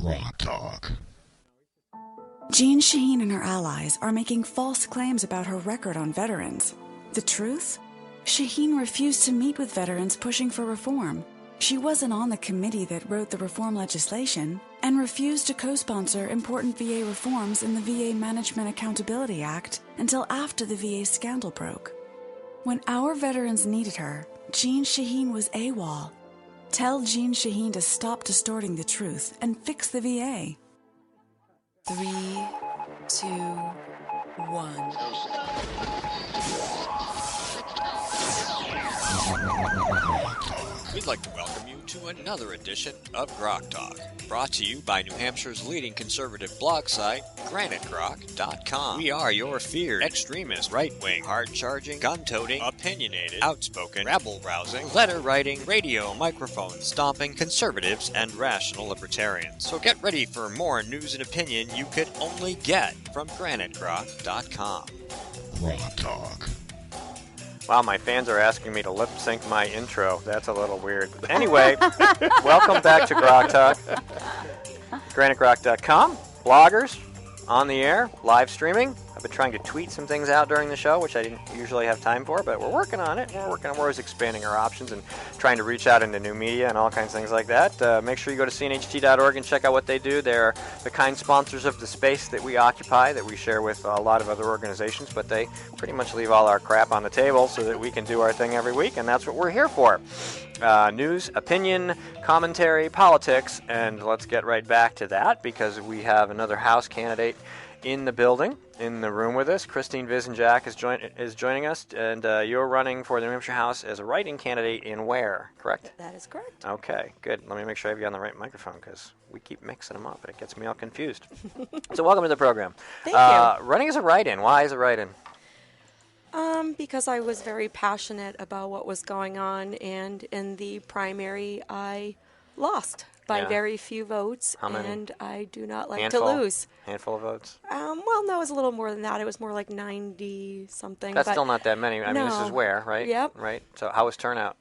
Grok Talk. Jean Shaheen and her allies are making false claims about her record on veterans. The truth? Shaheen refused to meet with veterans pushing for reform. She wasn't on the committee that wrote the reform legislation and refused to co-sponsor important VA reforms in the VA Management Accountability Act until after the VA scandal broke. When our veterans needed her, Jean Shaheen was AWOL. Tell Jean Shaheen to stop distorting the truth and fix the VA. 3, 2, 1. We'd like to welcome you to another edition of Grok Talk, brought to you by New Hampshire's leading conservative blog site, GraniteGrok.com. We are your feared, extremist, right-wing, hard-charging, gun-toting, opinionated, outspoken, rabble-rousing, letter-writing, radio, microphone stomping conservatives and rational libertarians. So get ready for more news and opinion you could only get from GraniteGrok.com. Grok Talk. Wow, my fans are asking me to lip sync my intro. That's a little weird. Anyway, welcome back to Grok Talk. GraniteGrok.com. Bloggers, on the air, live streaming. I've been trying to tweet some things out during the show, which I didn't usually have time for, but we're working on it. We're always expanding our options and trying to reach out into new media and all kinds of things like that. Make sure you go to cnht.org and check out what they do. They're the kind sponsors of the space that we occupy, that we share with a lot of other organizations, but they pretty much leave all our crap on the table so that we can do our thing every week, and that's what we're here for. News, opinion, commentary, politics, and let's get right back to that because we have another House candidate in the building, in the room with us. Christine Ivinjack is joining us, and you're running for the New Hampshire House as a write-in candidate in where, correct? That is correct. Okay, good. Let me make sure I have you on the right microphone because we keep mixing them up, and it gets me all confused. So welcome to the program. Thank you. Running as a write-in. Why is a write-in? Because I was very passionate about what was going on, and in the primary, I lost by very few votes. How many? And I do not like Handful? to lose. Handful of votes? Well, no, it was a little more than that. It was more like 90-something. That's still not that many. I mean, this is where, right? Yep. Right. So how was turnout?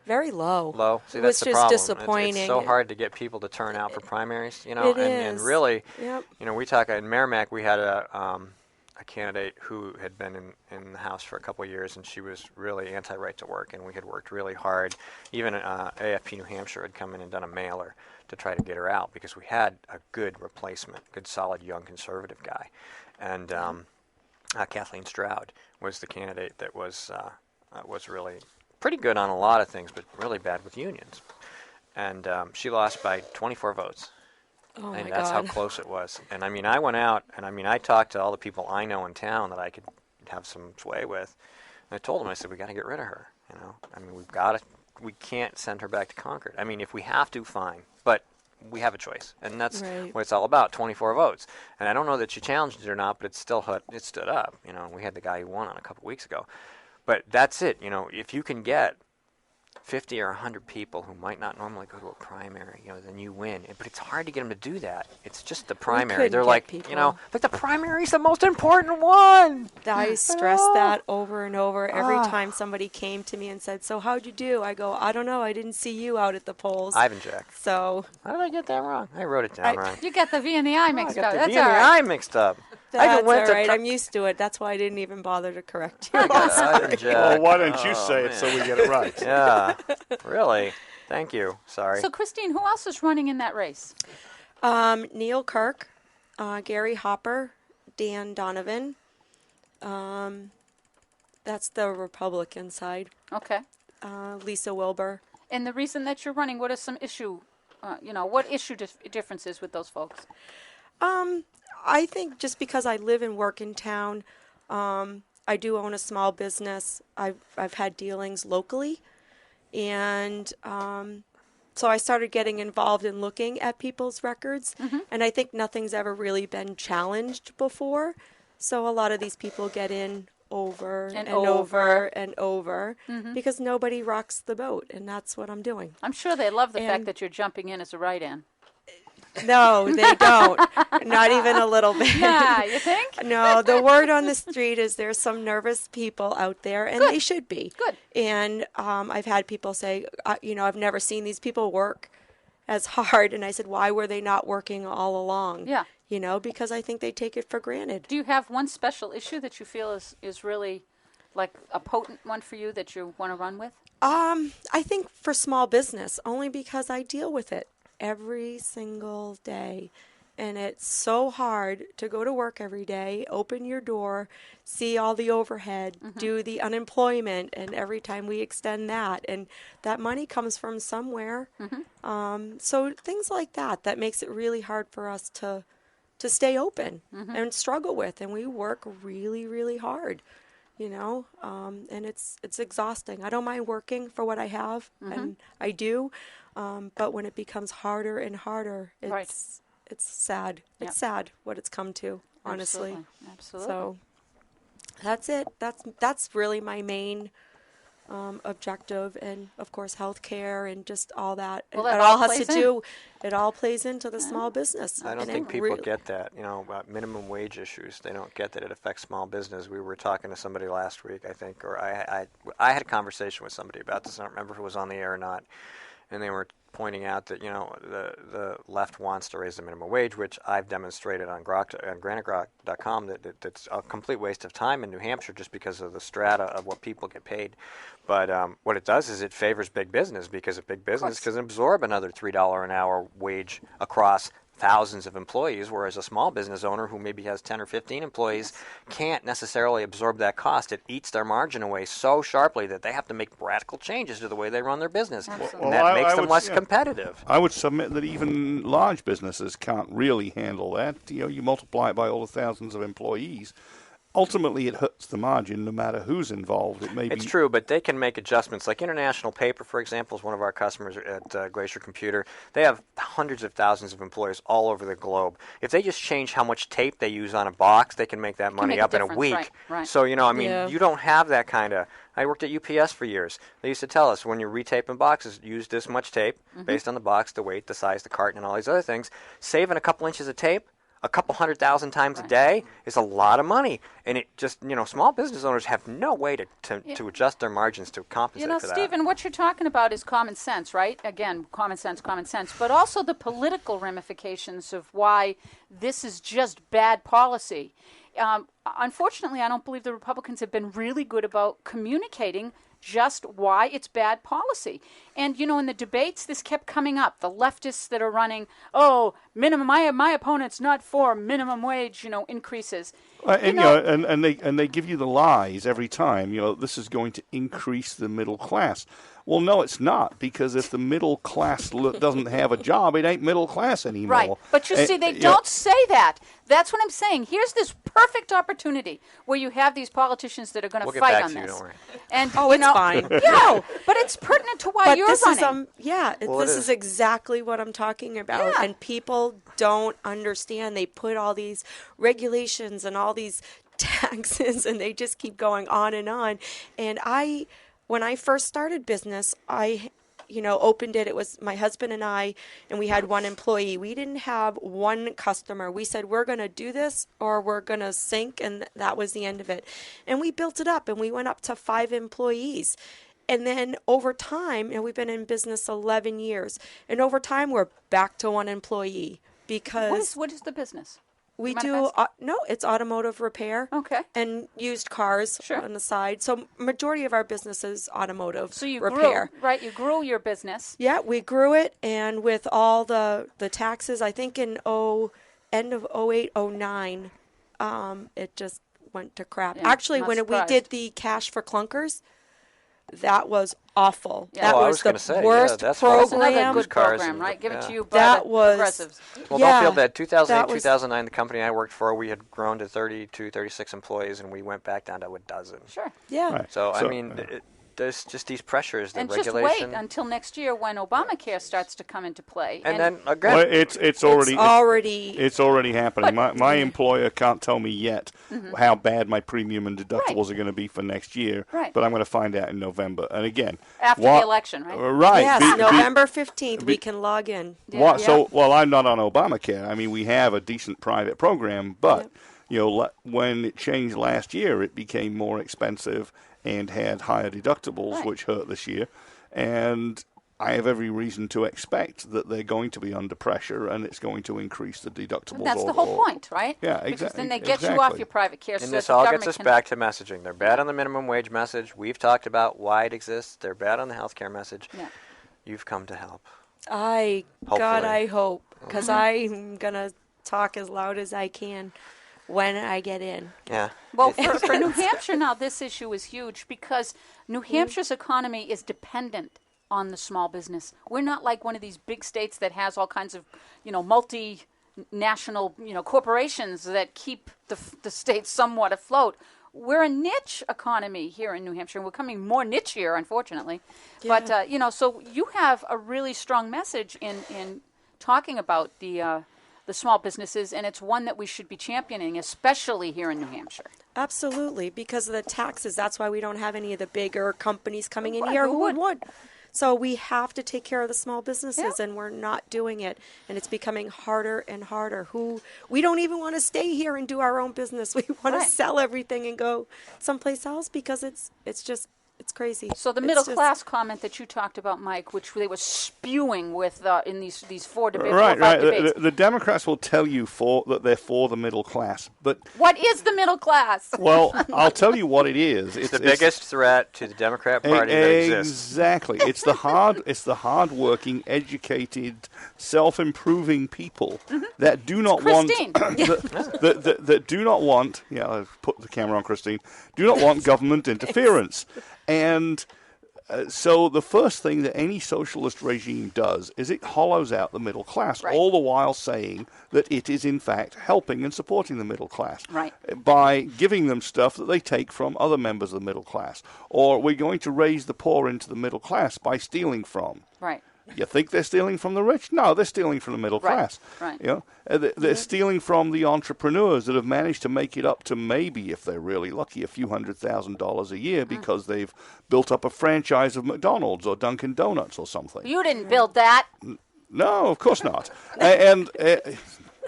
Very low. Low. See, it that's was the just problem. disappointing. It's so hard to get people to turn out for primaries, you know. It and is. really, Yep. you know, we talk in Merrimack. We had a candidate who had been in the House for a couple of years, and she was really anti-right to work, and we had worked really hard. Even AFP New Hampshire had come in and done a mailer to try to get her out because we had a good replacement, good solid young conservative guy, and Kathleen Stroud was the candidate that was really pretty good on a lot of things, but really bad with unions, and she lost by 24 votes. Oh and my that's God. how close it was. And I mean, I went out and I talked to all the people I know in town that I could have some sway with. And I told them, I said, we got to get rid of her. You know, I mean, we can't send her back to Concord. I mean, if we have to, fine. But we have a choice. And that's Right. what it's all about, 24 votes. And I don't know that she challenged it or not, but it stood up. You know, we had the guy who won on a couple weeks ago. But that's it. You know, if you can get 50 or 100 people who might not normally go to a primary, you know, then you win. But it's hard to get them to do that. It's just the primary. couldn't They're get like, people. you know, like the primary's the most important one. I stressed that over and over every time somebody came to me and said, so how'd you do? I go, I don't know. I didn't see you out at the polls. Ivinjack. So How did I get that wrong? I wrote it down wrong. You got the V and the I mixed I got up. the That's V and all the right. I mixed up. that's all went to right. co- I'm used to it. That's why I didn't even bother to correct you. Ivinjack. Well, why don't you Oh, say it so we get it right? Yeah, really. Thank you. Sorry. So, Christine, who else is running in that race? Neil Kirk, Gary Hopper, Dan Donovan. That's the Republican side. Okay. Lisa Wilbur. And the reason that you're running, what are some what issue differences with those folks? I think just because I live and work in town, I do own a small business. I've had dealings locally, and so I started getting involved in looking at people's records, and I think nothing's ever really been challenged before. So a lot of these people get in over and over and over because nobody rocks the boat, and that's what I'm doing. I'm sure they love the fact And- that you're jumping in as a write-in. No, they don't. Not even a little bit. Yeah, you think? No, the word on the street is there's some nervous people out there, and they should be. Good. And I've had people say, I've never seen these people work. as hard. And I said, why were they not working all along? Yeah. You know, because I think they take it for granted. Do you have one special issue that you feel is really like a potent one for you that you want to run with? I think for small business, only because I deal with it every single day. And it's so hard to go to work every day, open your door, see all the overhead, do the unemployment, and every time we extend that. And that money comes from somewhere. So things like that makes it really hard for us to stay open and struggle with. And we work really, really hard, you know, and it's exhausting. I don't mind working for what I have, and I do. But when it becomes harder and harder, it's sad. It's sad what it's come to, honestly. Absolutely. So that's it. That's really my main objective, and of course healthcare and just all that. Well, it that all all has to plays do. It all plays into the small business. I don't and think it people get that, you know, about minimum wage issues. They don't get that it affects small business. We were talking to somebody last week, I think, or I had a conversation with somebody about this. I don't remember if it was on the air or not. And they were pointing out that, you know, the left wants to raise the minimum wage, which I've demonstrated on granitegrok.com that it's a complete waste of time in New Hampshire just because of the strata of what people get paid. But what it does is it favors big business, because a big business can absorb another $3 an hour wage across thousands of employees, whereas a small business owner who maybe has 10 or 15 employees can't necessarily absorb that cost. It eats their margin away so sharply that they have to make radical changes to the way they run their business. And that makes them less competitive. I would submit that even large businesses can't really handle that. You know, you multiply it by all the thousands of employees. Ultimately, it hurts the margin no matter who's involved. It's true, but they can make adjustments. Like International Paper, for example, is one of our customers at Glacier Computer. They have hundreds of thousands of employees all over the globe. If they just change how much tape they use on a box, they can make that money up in a week. Right. So, you know, I mean, you don't have that kind of... I worked at UPS for years. They used to tell us, when you're retaping boxes, use this much tape based on the box, the weight, the size, the carton, and all these other things. Saving a couple inches of tape a couple 100,000 times a day is a lot of money. And it just, you know, small business owners have no way to adjust their margins to compensate for that. You know, Stephen, what you're talking about is common sense, right? Again, common sense, but also the political ramifications of why this is just bad policy. Unfortunately, I don't believe the Republicans have been really good about communicating just why it's bad policy. And, you know, in the debates, this kept coming up. The leftists that are running, minimum, my opponent's not for minimum wage, you know, increases. And they give you the lies every time. You know, this is going to increase the middle class. Well, no, it's not, because if the middle class doesn't have a job, it ain't middle class anymore. Right, but you see, they don't say that. That's what I'm saying. Here's this perfect opportunity where you have these politicians that are going to fight on this. Don't worry. And it's fine. Yeah, but it's pertinent to why you're running. This is exactly what I'm talking about. Yeah. And people don't understand. They put all these regulations and all these taxes, and they just keep going on and on. And when I first started business, I opened it. It was my husband and I, and we had one employee. We didn't have one customer. We said, we're going to do this or we're going to sink, and that was the end of it. And we built it up, and we went up to 5 employees. And then over time, and we've been in business 11 years, and over time we're back to 1 employee because... What is the business? We do, it's automotive repair. Okay. And used cars on the side. So majority of our business is automotive repair. So you grew your business. Yeah, we grew it, and with all the taxes, I think in end of 08, 09, it just went to crap. Yeah, actually, when we did the cash for clunkers, that was awful. Yeah. That was the worst program. That's another good program, right? Give it to you by the progressives. Well, don't feel bad. 2008, 2009, the company I worked for, we had grown to 32, 36 employees, and we went back down to a dozen. Sure. Yeah. Right. So I mean, there's just these pressures, the and regulation. Just wait until next year when Obamacare starts to come into play. And then again, well, it's already happening. My employer can't tell me yet how bad my premium and deductibles are going to be for next year. Right. But I'm going to find out in November. And again, after the election, right? Right. Yes, November 15th, we can log in. Yeah. So, I'm not on Obamacare. I mean, we have a decent private program, but when it changed last year, it became more expensive and had higher deductibles, which hurt this year. And I have every reason to expect that they're going to be under pressure, and it's going to increase the deductibles. That's the whole point, right? Yeah, Because exactly. then they get you off your private care. And so this that the all government gets us can- back to messaging. They're bad on the minimum wage message. We've talked about why it exists. They're bad on the healthcare message. Yeah. You've come to help. God, Hopefully. I hope, because I'm going to talk as loud as I can when I get in. Yeah. Well, for New Hampshire now, this issue is huge because New Hampshire's economy is dependent on the small business. We're not like one of these big states that has all kinds of, multinational, corporations that keep the state somewhat afloat. We're a niche economy here in New Hampshire, and we're becoming more nichier, unfortunately. Yeah. But, so you have a really strong message in talking about the small businesses, and it's one that we should be championing, especially here in New Hampshire. Absolutely, because of the taxes. That's why we don't have any of the bigger companies coming in Right, here who who would? would. So we have to take care of the small businesses, Yeah. and we're not doing it. And it's becoming harder and harder. We don't even want to stay here and do our own business. We want Right. to sell everything and go someplace else because it's crazy. So the It's middle just- class comment that you talked about, Mike, which they were spewing with in these four debates, Right, 4 or 5 right. debates. The Democrats will tell you that they're for the middle class, but What is the middle class? well, I'll tell you what it is. It's the biggest threat to the Democrat Party that exists. Exactly. It's the hard-working, educated, self-improving people that do not want Christine. that do not want. Yeah, I've put the camera on Christine. Do not want government interference, and so the first thing that any socialist regime does is it hollows out the middle class, Right. all the while saying that it is in fact helping and supporting the middle class Right. by giving them stuff that they take from other members of the middle class. Or we're going to raise the poor into the middle class by stealing from. Right. You think they're stealing from the rich? No, they're stealing from the middle Right, class. right. You know, they're stealing from the entrepreneurs that have managed to make it up to maybe, if they're really lucky, a few $100,000 a year because they've built up a franchise of McDonald's or Dunkin' Donuts or something. You didn't build that. No, of course not. and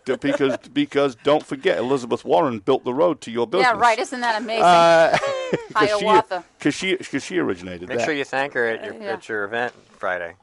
because don't forget, Elizabeth Warren built the road to your business. Yeah, right. Isn't that amazing? Hiawatha. Because she originated Make that. sure you thank her at your event Friday.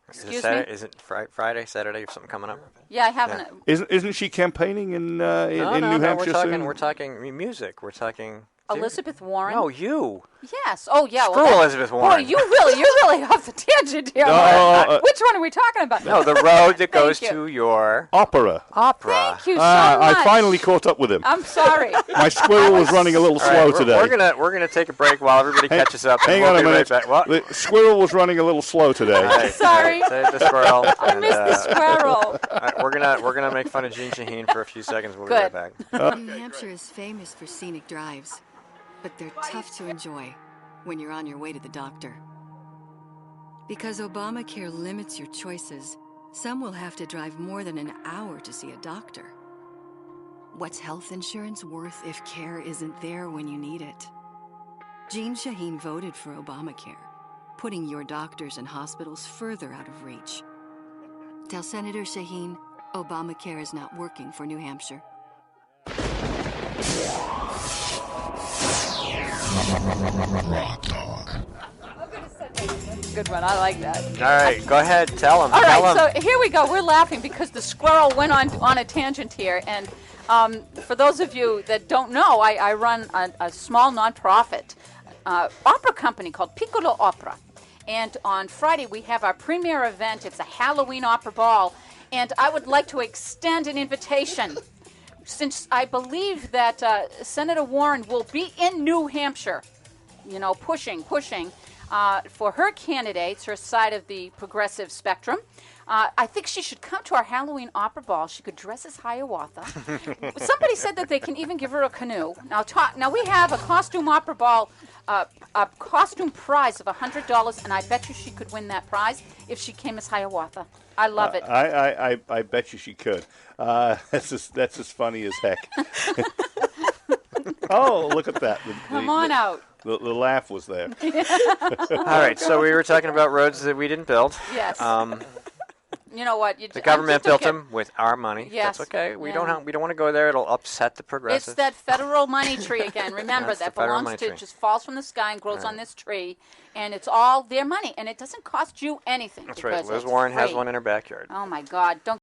Excuse Saturday? me? Is it Friday, Saturday, or something coming up? Yeah, I haven't. Isn't she campaigning in New No, Hampshire soon? we're talking music. We're talking Elizabeth Warren. No, you. Yes. Oh, yeah. Screw Elizabeth Boy, Warren. you're really off the tangent here. Which one are we talking about? No, the road that goes Thank you. to your Opera. opera. Thank you so much. I finally caught up with him. I'm sorry. My squirrel was running a little All slow right, today. We're gonna take a break while everybody catches up. Hang and on we'll a be minute. Right back. What? The squirrel was running a little slow today. All right, Sorry. Save the squirrel. I missed the squirrel. All right, we're gonna make fun of Jean Shaheen for a few seconds. We'll be Good. right back. New Hampshire is famous for scenic drives, but they're tough to enjoy when you're on your way to the doctor. Because Obamacare limits your choices, some will have to drive more than an hour to see a doctor. What's health insurance worth if care isn't there when you need it? Jean Shaheen voted for Obamacare, putting your doctors and hospitals further out of reach. Tell Senator Shaheen Obamacare is not working for New Hampshire. Good one. I like that. All right, go ahead. Tell him. All tell right, him. so here we go. We're laughing because the squirrel went on a tangent here. And for those of you that don't know, I run a small nonprofit opera company called Piccolo Opera. And on Friday, we have our premier event. It's a Halloween opera ball. And I would like to extend an invitation. Since I believe that Senator Warren will be in New Hampshire, pushing for her candidates, her side of the progressive spectrum. I think she should come to our Halloween opera ball. She could dress as Hiawatha. Somebody said that they can even give her a canoe. Now we have a costume opera ball, a costume prize of $100, and I bet you she could win that prize if she came as Hiawatha. I love it. I bet you she could. That's as funny as heck. Oh, look at that. Come on out. The laugh was there. All right, so we were talking about roads that we didn't build. Yes. You know what? The government built them with our money. Yes. That's okay. We Yeah. don't want to go there. It'll upset the progressives. It's that federal money tree again. Remember, That's that the federal belongs money to, tree. just falls from the sky and grows on this tree, and it's all their money, and it doesn't cost you anything. That's right. because Liz it's Warren has free. one in her backyard. Oh my God! Don't